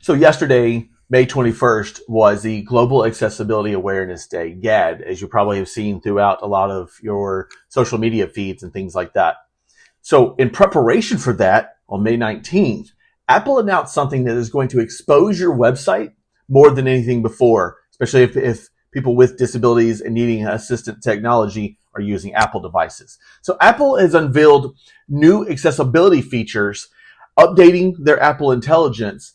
So yesterday, May 21st, was the Global Accessibility Awareness Day, GAD, as you probably have seen throughout a lot of your social media feeds and things like that. So in preparation for that, on May 19th, Apple announced something that is going to expose your website more than anything before, especially if people with disabilities and needing assistive technology are using Apple devices. So Apple has unveiled new accessibility features, updating their Apple Intelligence.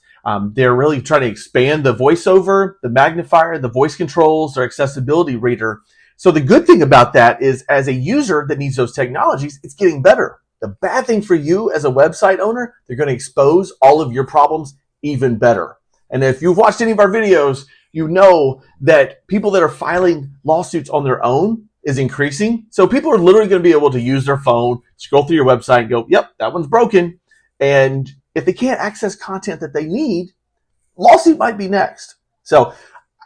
They're really trying to expand the voiceover, the magnifier, the voice controls, their accessibility reader. So the good thing about that is, as a user that needs those technologies, it's getting better. The bad thing for you as a website owner, they're going to expose all of your problems even better. And if you've watched any of our videos, you know that people that are filing lawsuits on their own is increasing. So people are literally going to be able to use their phone, scroll through your website and go, yep, that one's broken. And if they can't access content that they need, lawsuit might be next. So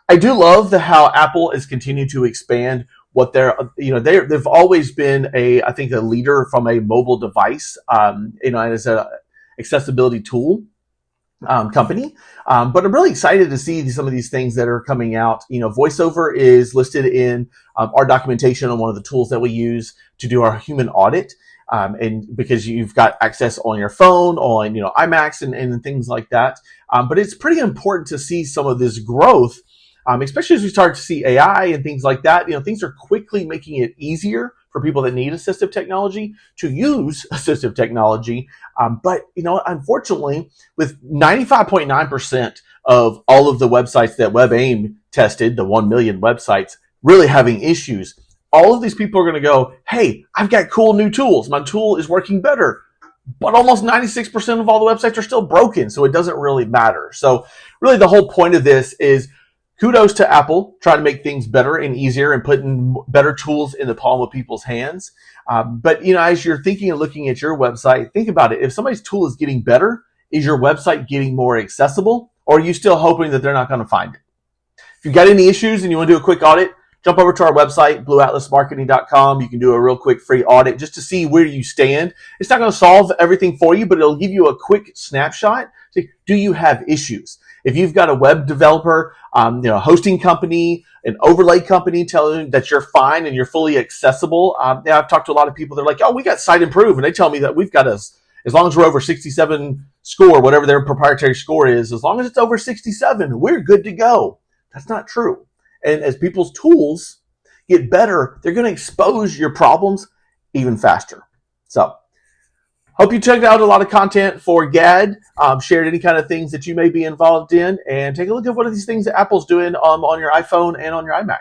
I do love how Apple is continuing to expand what they've always been I think a leader from a mobile device, as an accessibility tool company. But I'm really excited to see some of these things that are coming out. VoiceOver is listed in our documentation on one of the tools that we use to do our human audit. And because you've got access on your phone, on iMacs and things like that. But it's pretty important to see some of this growth, especially as we start to see AI and things like that. Things are quickly making it easier for people that need assistive technology to use assistive technology. But unfortunately, with 95.9% of all of the websites that WebAIM tested, the 1 million websites, really having issues, all of these people are going to go, hey, I've got cool new tools. My tool is working better. But almost 96% of all the websites are still broken, so it doesn't really matter. So really the whole point of this is kudos to Apple trying to make things better and easier and putting better tools in the palm of people's hands. But as you're thinking and looking at your website, think about it. If somebody's tool is getting better, is your website getting more accessible? Or are you still hoping that they're not going to find it? If you've got any issues and you want to do a quick audit, jump over to our website, blueatlasmarketing.com. You can do a real quick free audit just to see where you stand. It's not going to solve everything for you, but it'll give you a quick snapshot. See, do you have issues? If you've got a web developer, hosting company, an overlay company telling you that you're fine and you're fully accessible. I've talked to a lot of people. They're like, oh, we got SiteImprove. And they tell me that we've got as long as we're over 67 score, whatever their proprietary score is, as long as it's over 67, we're good to go. That's not true. And as people's tools get better, they're going to expose your problems even faster. So hope you checked out a lot of content for GAD, shared any kind of things that you may be involved in, and take a look at what are these things that Apple's doing on your iPhone and on your iMac.